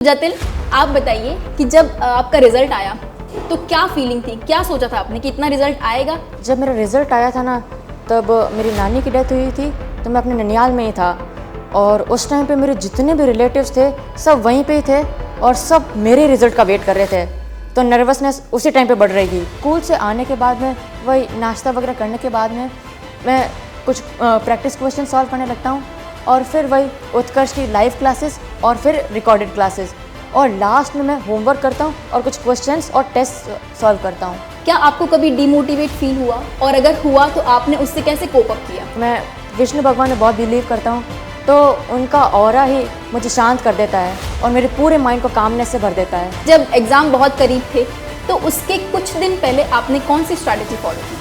जतिन, आप बताइए कि जब आपका रिजल्ट आया तो क्या फीलिंग थी, क्या सोचा था आपने कि इतना रिजल्ट आएगा? जब मेरा रिज़ल्ट आया था ना, तब मेरी नानी की डेथ हुई थी, तो मैं अपने ननियाल में ही था। और उस टाइम पे मेरे जितने भी रिलेटिव्स थे सब वहीं पे ही थे और सब मेरे रिज़ल्ट का वेट कर रहे थे। तो नर्वसनेस उसी टाइम पे बढ़ रही थी। स्कूल से आने के बाद में वही नाश्ता वगैरह करने के बाद में मैं कुछ प्रैक्टिस क्वेश्चन सॉल्व करने लगता हूँ और फिर वही उत्कर्ष की लाइव क्लासेस और फिर रिकॉर्डेड क्लासेस, और लास्ट में मैं होमवर्क करता हूँ और कुछ क्वेश्चंस और टेस्ट सॉल्व करता हूँ। क्या आपको कभी डिमोटिवेट फील हुआ, और अगर हुआ तो आपने उससे कैसे कोप अप किया? मैं विष्णु भगवान में बहुत बिलीव करता हूँ, तो उनका ऑरा ही मुझे शांत कर देता है और मेरे पूरे माइंड को कामनेस से भर देता है। जब एग्जाम बहुत करीब थे तो उसके कुछ दिन पहले आपने कौन सी स्ट्रैटेजी फॉलो की?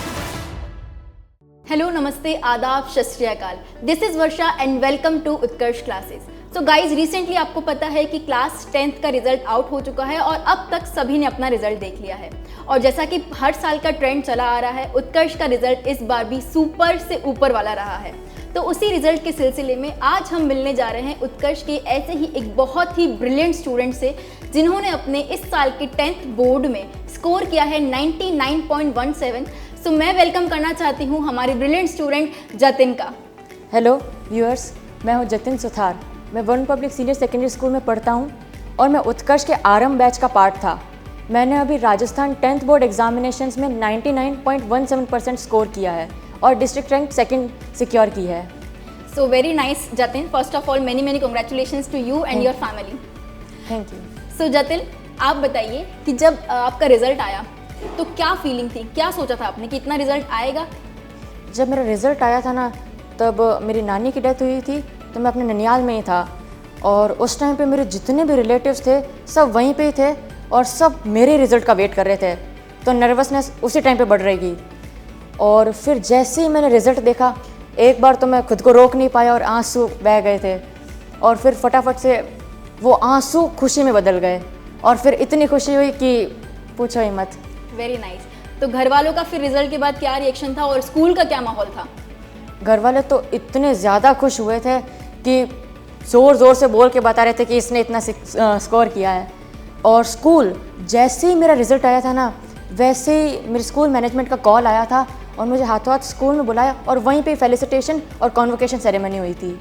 हेलो, नमस्ते, आदाब, सत श्री अकाल। This is Varsha and welcome to Utkarsh classes. So guys, recently आपको पता है कि क्लास 10th का रिजल्ट आउट हो चुका है और अब तक सभी ने अपना रिजल्ट देख लिया है। और जैसा कि हर साल का ट्रेंड चला आ रहा है, उत्कर्ष का रिजल्ट इस बार भी सुपर से ऊपर वाला रहा है। तो उसी रिजल्ट के सिलसिले में आज हम मिलने जा रहे हैं उत्कर्ष के ऐसे ही एक बहुत ही ब्रिलियंट स्टूडेंट से, जिन्होंने अपने इस साल के 10th बोर्ड में स्कोर किया है 99.17। सो मैं वेलकम करना चाहती हूँ हमारे ब्रिलियंट स्टूडेंट जतिन का। हेलो व्यूअर्स, मैं हूँ जतिन सुथार। मैं Varun public senior secondary school में पढ़ता हूँ और मैं उत्कर्ष के आरंभ बैच का पार्ट था। मैंने अभी राजस्थान 10th बोर्ड एग्जामिनेशंस में 99.17% स्कोर किया है और डिस्ट्रिक्ट रैंक सेकंड सिक्योर की है। So very nice Jatin, first of all many congratulations to you and your family. Thank you. So Jatin, आप बताइए कि जब आपका रिजल्ट आया तो क्या फीलिंग थी, क्या सोचा था आपने कि इतना रिजल्ट आएगा? जब मेरा रिज़ल्ट आया था ना, तब मेरी नानी की डेथ हुई थी, तो मैं अपने ननियाल में ही था। और उस टाइम पे मेरे जितने भी रिलेटिव्स थे सब वहीं पे ही थे और सब मेरे रिज़ल्ट का वेट कर रहे थे। तो नर्वसनेस उसी टाइम पे बढ़ रही थी। और फिर जैसे ही मैंने रिज़ल्ट देखा, एक बार तो मैं खुद को रोक नहीं पाया और आंसू बह गए थे। और फिर फटाफट से वो आंसू खुशी में बदल गए और फिर इतनी खुशी हुई कि पूछो ही मत। Very nice. तो घर वालों का फिर रिजल्ट के बाद क्या रिएक्शन था और स्कूल का क्या माहौल था? घर वाले तो इतने ज़्यादा खुश हुए थे कि ज़ोर से बोल के बता रहे थे कि इसने इतना स्कोर किया है। और स्कूल जैसे ही मेरा रिज़ल्ट आया था ना, वैसे ही मेरे स्कूल मैनेजमेंट का कॉल आया था और मुझे हाथों हाथ स्कूल में बुलाया और वहीं पे फेलिसिटेशन और कॉन्वोकेशन सेरेमनी हुई थी।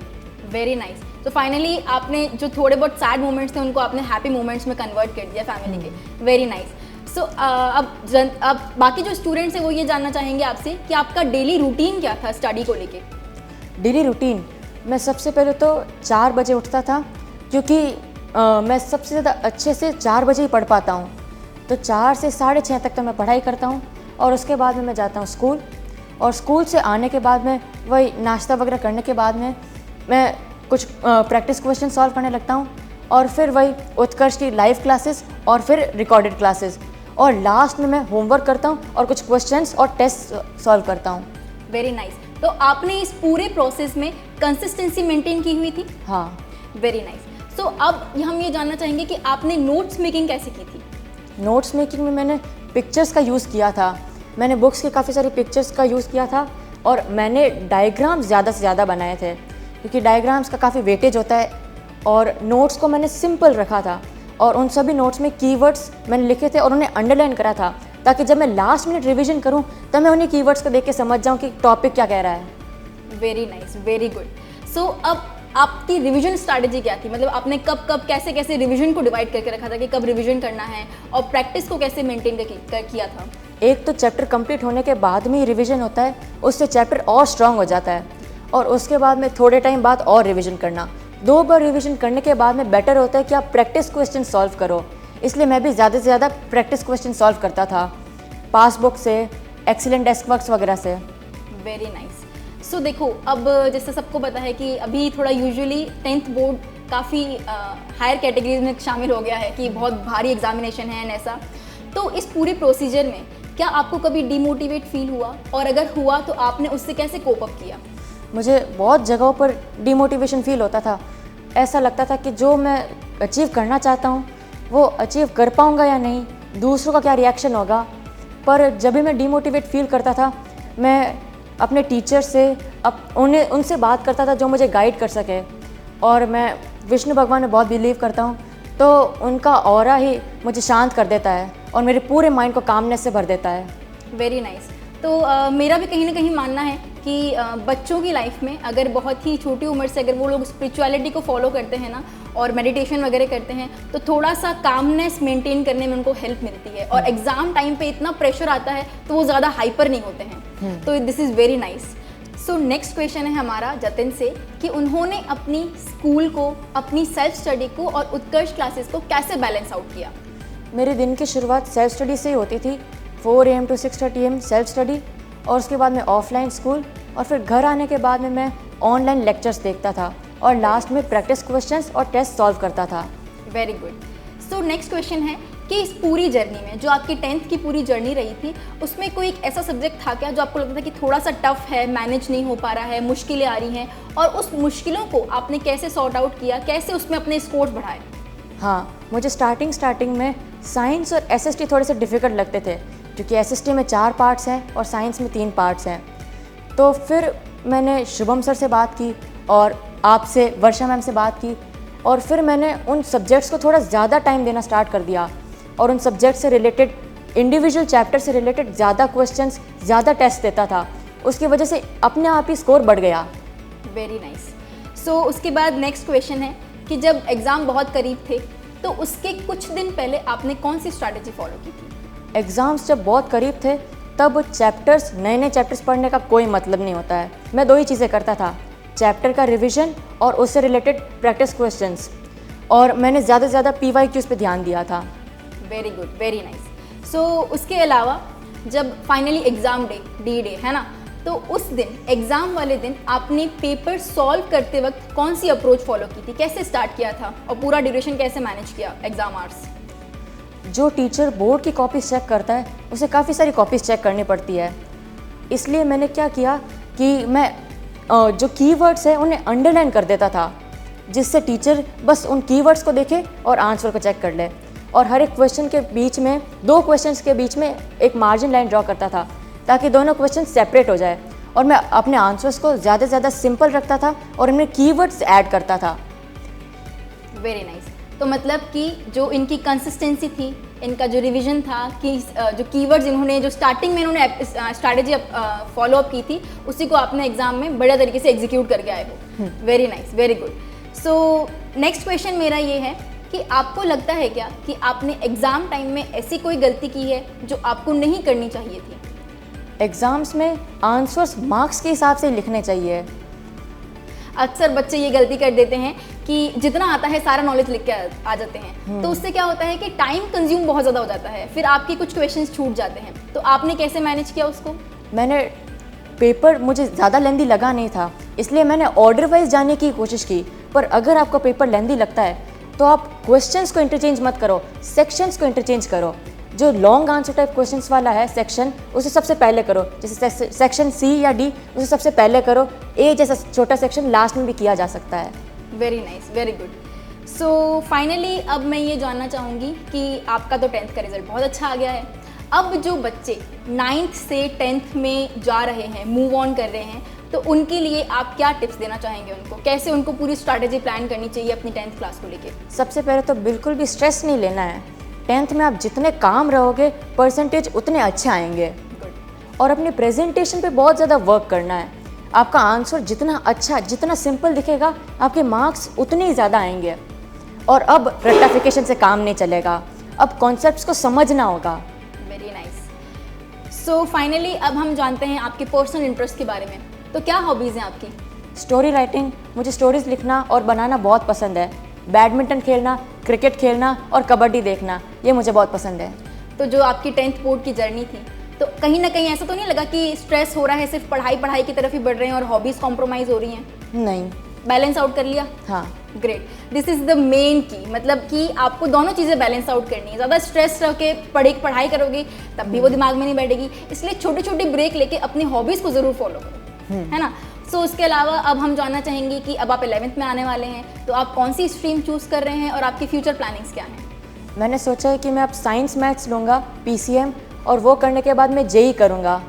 Very nice. तो फाइनली आपने जो थोड़े बहुत सैड मोमेंट्स थे उनको आपने हैप्पी मोमेंट्स में कन्वर्ट कर दिया फैमिली के। Very nice. सो अब बाकी जो स्टूडेंट्स हैं वो ये जानना चाहेंगे आपसे कि आपका डेली रूटीन क्या था स्टडी को लेके? डेली रूटीन, मैं सबसे पहले तो 4 बजे उठता था, क्योंकि मैं सबसे ज़्यादा अच्छे से 4 बजे ही पढ़ पाता हूँ। तो 4 से 6:30 तक तो मैं पढ़ाई करता हूँ और उसके बाद में मैं जाता हूँ स्कूल। और स्कूल से आने के बाद में वही नाश्ता वगैरह करने के बाद में मैं कुछ प्रैक्टिस क्वेश्चन सॉल्व करने लगता हूँ और फिर वही उत्कर्ष की लाइव क्लासेस और फिर रिकॉर्डेड क्लासेस, और लास्ट में मैं होमवर्क करता हूँ और कुछ क्वेश्चंस और टेस्ट सॉल्व करता हूँ। Very nice. तो आपने इस पूरे प्रोसेस में कंसिस्टेंसी मेंटेन की हुई थी? हाँ। Very nice. सो अब हम ये जानना चाहेंगे कि आपने नोट्स मेकिंग कैसे की थी? नोट्स मेकिंग में मैंने पिक्चर्स का यूज़ किया था। मैंने बुक्स के काफ़ी सारी पिक्चर्स का यूज़ किया था और मैंने डायग्राम्स ज़्यादा से ज़्यादा बनाए थे, क्योंकि डायग्राम्स का काफ़ी वेटेज होता है। और नोट्स को मैंने सिंपल रखा था और उन सभी नोट्स में कीवर्ड्स मैंने लिखे थे और उन्हें अंडरलाइन करा था, ताकि जब मैं लास्ट मिनट रिवीजन करूं तब मैं उन्हीं कीवर्ड्स को देख के समझ जाऊं कि टॉपिक क्या कह रहा है। Very nice, very good. So अब आपकी रिवीजन स्ट्रैटेजी क्या थी? मतलब आपने कब कब कैसे कैसे रिवीजन को डिवाइड करके रखा था कि कब रिवीजन करना है, और प्रैक्टिस को कैसे मेंटेन किया था? एक तो चैप्टर कंप्लीट होने के बाद में ही रिवीजन होता है, उससे चैप्टर और स्ट्रांग हो जाता है। और उसके बाद में थोड़े टाइम बाद और रिवीजन करना। 2 बार रिवीजन करने के बाद में बेटर होता है कि आप प्रैक्टिस क्वेश्चन सॉल्व करो। इसलिए मैं भी ज़्यादा से ज़्यादा प्रैक्टिस क्वेश्चन सॉल्व करता था, पासबुक से, एक्सीलेंट डेस्क वर्क्स वगैरह से। Very nice. सो देखो, अब जैसे सबको पता है कि अभी थोड़ा यूजुअली 10th बोर्ड काफ़ी हायर कैटेगरीज में शामिल हो गया है कि बहुत भारी एग्जामिनेशन है ऐसा। तो इस पूरे प्रोसीजर में क्या आपको कभी डिमोटिवेट फील हुआ, और अगर हुआ तो आपने उससे कैसे कोप अप किया? मुझे बहुत जगहों पर डिमोटिवेशन फील होता था। ऐसा लगता था कि जो मैं अचीव करना चाहता हूँ वो अचीव कर पाऊँगा या नहीं, दूसरों का क्या रिएक्शन होगा। पर जब भी मैं डिमोटिवेट फील करता था, मैं अपने टीचर से उनसे बात करता था जो मुझे गाइड कर सके। और मैं विष्णु भगवान में बहुत बिलीव करता हूँ, तो उनका ऑरा ही मुझे शांत कर देता है और मेरे पूरे माइंड को कामनेस से भर देता है। Very nice. तो मेरा भी कहीं ना कहीं मानना है कि बच्चों की लाइफ में अगर बहुत ही छोटी उम्र से अगर वो लोग स्पिरिचुअलिटी को फॉलो करते हैं ना और मेडिटेशन वगैरह करते हैं तो थोड़ा सा कामनेस मेंटेन करने में उनको हेल्प मिलती है। और एग्ज़ाम टाइम पे इतना प्रेशर आता है तो वो ज़्यादा हाइपर नहीं होते हैं। तो this is very nice. So next question है हमारा जतिन से कि उन्होंने अपनी स्कूल को, अपनी सेल्फ स्टडी को और उत्कर्ष क्लासेस को कैसे बैलेंस आउट किया? मेरे दिन की शुरुआत सेल्फ स्टडी से ही होती थी। 4 AM to 6:30 AM self study और उसके बाद में ऑफलाइन स्कूल और फिर घर आने के बाद में मैं ऑनलाइन लेक्चर्स देखता था और लास्ट में प्रैक्टिस क्वेश्चंस और टेस्ट सॉल्व करता था। Very good. So next question है कि इस पूरी जर्नी में जो आपकी 10th की पूरी जर्नी रही थी उसमें कोई एक ऐसा सब्जेक्ट था क्या जो आपको लगता था कि थोड़ा सा टफ है, मैनेज नहीं हो पा रहा है, मुश्किलें आ रही हैं, और उस मुश्किलों को आपने कैसे सॉर्ट आउट किया, कैसे उसमें अपने स्कोर्स बढ़ाए? हाँ, मुझे स्टार्टिंग में साइंस और SST थोड़े से डिफ़िकल्ट लगते थे क्योंकि SST में 4 पार्ट्स हैं और साइंस में 3 पार्ट्स हैं। तो फिर मैंने शुभम सर से बात की और आपसे, वर्षा मैम से बात की और फिर मैंने उन सब्जेक्ट्स को थोड़ा ज़्यादा टाइम देना स्टार्ट कर दिया और उन सब्जेक्ट से रिलेटेड, इंडिविजुअल चैप्टर से रिलेटेड ज़्यादा क्वेश्चंस, ज़्यादा टेस्ट देता था। उसकी वजह से अपने आप ही स्कोर बढ़ गया। Very nice. सो उसके बाद नेक्स्ट क्वेश्चन है कि जब एग्ज़ाम बहुत करीब थे तो उसके कुछ दिन पहले आपने कौन सी स्ट्रैटेजी फॉलो की थी? एग्ज़ाम्स जब बहुत करीब थे तब चैप्टर्स, नए चैप्टर्स पढ़ने का कोई मतलब नहीं होता है। मैं 2 ही चीज़ें करता था, चैप्टर का रिवीजन और उससे रिलेटेड प्रैक्टिस क्वेश्चंस, और मैंने ज़्यादा से ज़्यादा PYQs पे ध्यान दिया था। Very good, very nice. So उसके अलावा जब फाइनली एग्ज़ाम डे, D-Day है ना, तो उस दिन, एग्ज़ाम वाले दिन आपने पेपर सॉल्व करते वक्त कौन सी अप्रोच फॉलो की थी, कैसे स्टार्ट किया था और पूरा ड्यूरेशन कैसे मैनेज किया एग्ज़ाम आवर्स? जो टीचर बोर्ड की कॉपीज चेक करता है उसे काफ़ी सारी कॉपीज चेक करनी पड़ती है, इसलिए मैंने क्या किया कि मैं जो कीवर्ड्स है उन्हें अंडरलाइन कर देता था जिससे टीचर बस उन कीवर्ड्स को देखे और आंसर को चेक कर ले। और हर एक क्वेश्चन के बीच में, 2 क्वेश्चंस के बीच में एक मार्जिन लाइन ड्रॉ करता था ताकि दोनों क्वेश्चन सेपरेट हो जाए, और मैं अपने आंसर्स को ज़्यादा से ज़्यादा सिंपल रखता था और इनमें कीवर्ड्स ऐड करता था। Very nice. तो मतलब कि जो इनकी कंसिस्टेंसी थी, इनका जो रिवीजन था, कि जो कीवर्ड्स इन्होंने, जो स्टार्टिंग में इन्होंने स्ट्रैटेजी फॉलो अप की थी, उसी को आपने एग्जाम में बढ़िया तरीके से एग्जीक्यूट करके आए हो। Very nice, very good. So next question मेरा ये है कि आपको लगता है क्या कि आपने एग्ज़ाम टाइम में ऐसी कोई गलती की है जो आपको नहीं करनी चाहिए थी? एग्ज़ाम्स में आंसर्स मार्क्स के हिसाब से लिखने चाहिए। अक्सर बच्चे ये गलती कर देते हैं कि जितना आता है सारा नॉलेज लिख के आ जाते हैं, तो उससे क्या होता है कि टाइम कंज्यूम बहुत ज़्यादा हो जाता है, फिर आपके कुछ क्वेश्चंस छूट जाते हैं। तो आपने कैसे मैनेज किया उसको? मैंने पेपर, मुझे ज़्यादा लेंदी लगा नहीं था, इसलिए मैंने ऑर्डर वाइज जाने की कोशिश की। पर अगर आपको पेपर लेंदी लगता है तो आप क्वेश्चंस को इंटरचेंज मत करो, सेक्शंस को इंटरचेंज करो। जो लॉन्ग आंसर टाइप क्वेश्चंस वाला है सेक्शन, उसे सबसे पहले करो। जैसे सेक्शन C या D, उसे सबसे पहले करो। A जैसा छोटा सेक्शन लास्ट में भी किया जा सकता है। Very nice, very good. So finally अब मैं ये जानना चाहूँगी कि आपका तो 10th का रिजल्ट बहुत अच्छा आ गया है। अब जो बच्चे 9th से 10th में जा रहे हैं, मूव ऑन कर रहे हैं, तो उनके लिए आप क्या टिप्स देना चाहेंगे उनको? कैसे उनको पूरी स्ट्रैटेजी प्लान करनी चाहिए अपनी 10th क्लास को लेके? सबसे पहले तो बिल्कुल भी स्ट्रेस नहीं लेना है। 10th में आप जितने काम रहोगे, परसेंटेज उतने अच्छे आएंगे। और अपनी प्रेजेंटेशन पे बहुत ज़्यादा वर्क करना है। आपका आंसर जितना अच्छा, जितना सिंपल दिखेगा, आपके मार्क्स उतने ही ज़्यादा आएंगे। और अब रेक्टिफिकेशन से काम नहीं चलेगा, अब कॉन्सेप्ट्स को समझना होगा। Very nice. सो फाइनली अब हम जानते हैं आपके पर्सनल इंटरेस्ट के बारे में। तो क्या हॉबीज़ हैं आपकी? स्टोरी राइटिंग, मुझे स्टोरीज लिखना और बनाना बहुत पसंद है। बैडमिंटन खेलना, क्रिकेट खेलना और कबड्डी देखना, ये मुझे बहुत पसंद है। तो जो आपकी 10th बोर्ड की जर्नी थी, तो कहीं ना कहीं ऐसा तो नहीं लगा कि स्ट्रेस हो रहा है, सिर्फ पढ़ाई की तरफ ही बढ़ रहे हैं और हॉबीज़ कॉम्प्रोमाइज़ हो रही हैं? नहीं, बैलेंस आउट कर लिया? हाँ। Great, this is the main की। मतलब कि आपको दोनों चीज़ें बैलेंस आउट करनी है। ज़्यादा स्ट्रेस रह के पढ़ाई करोगे तब भी वो दिमाग में नहीं बैठेगी, इसलिए छोटी छोटी ब्रेक लेके अपनी हॉबीज़ को ज़रूर फॉलो करो, है ना? सो उसके अलावा अब हम जानना चाहेंगे कि अब आप 11th में आने वाले हैं, तो आप कौन सी स्ट्रीम चूज़ कर रहे हैं और आपकी फ्यूचर प्लानिंग्स क्या हैं? मैंने सोचा है कि मैं अब साइंस मैथ्स लूँगा, PCM, और वो करने के बाद मैं JEE करूँगा।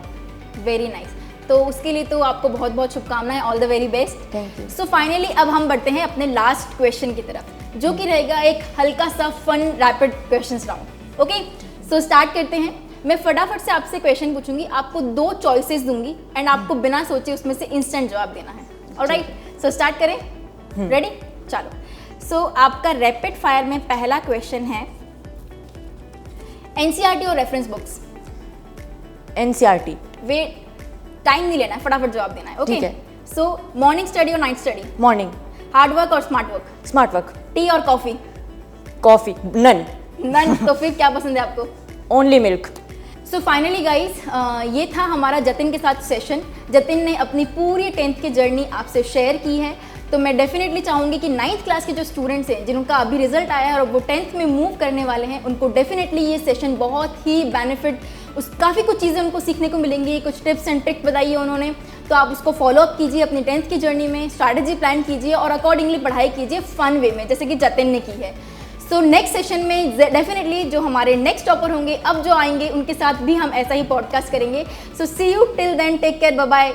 Very nice. तो उसके लिए तो आपको बहुत बहुत शुभकामनाएं, all the very best. Thank you. So finally अब हम बढ़ते हैं अपने लास्ट क्वेश्चन की तरफ। जो कि रहेगा एक हल्का सा fun rapid questions round. Okay, so start करते हैं। मैं फटाफट से आपसे क्वेश्चन पूछूंगी, आपको 2 चॉइसेस दूंगी एंड आपको बिना सोचे उसमें से इंस्टेंट जवाब देना है। ऑलराइट, सो स्टार्ट करें। रेडी? चलो। सो आपका रैपिड फायर में पहला क्वेश्चन है, एनसीईआरटी और reference books? NCERT. Wait, time नहीं लेना है, फटाफट जवाब देना है। ओके, ठीक है। सो मॉर्निंग स्टडी और night study? Morning. Hard work और smart work? Smart work. Tea और कॉफी? कॉफी। नन। नन। तो फिर क्या पसंद है आपको? Only milk. So finally guys, ये था हमारा जतिन के साथ सेशन। जतिन ने अपनी पूरी 10th की जर्नी आपसे शेयर की है। तो मैं डेफिनेटली चाहूँगी कि 9th क्लास के जो स्टूडेंट्स हैं, जिनका अभी रिजल्ट आया है और वो 10th में मूव करने वाले हैं, उनको डेफिनेटली ये सेशन बहुत ही बेनिफिट, काफ़ी कुछ चीज़ें उनको सीखने को मिलेंगी। कुछ टिप्स एंड ट्रिक बताई है उन्होंने, तो आप उसको फॉलो अप कीजिए अपनी 10th की जर्नी में, स्ट्रैटेजी प्लान कीजिए और अकॉर्डिंगली पढ़ाई कीजिए फन वे में, जैसे कि जतिन ने की है। सो नेक्स्ट सेशन में डेफिनेटली जो हमारे नेक्स्ट टॉपर होंगे, अब जो आएंगे, उनके साथ भी हम ऐसा ही पॉडकास्ट करेंगे। So see you till then, take care, bye bye.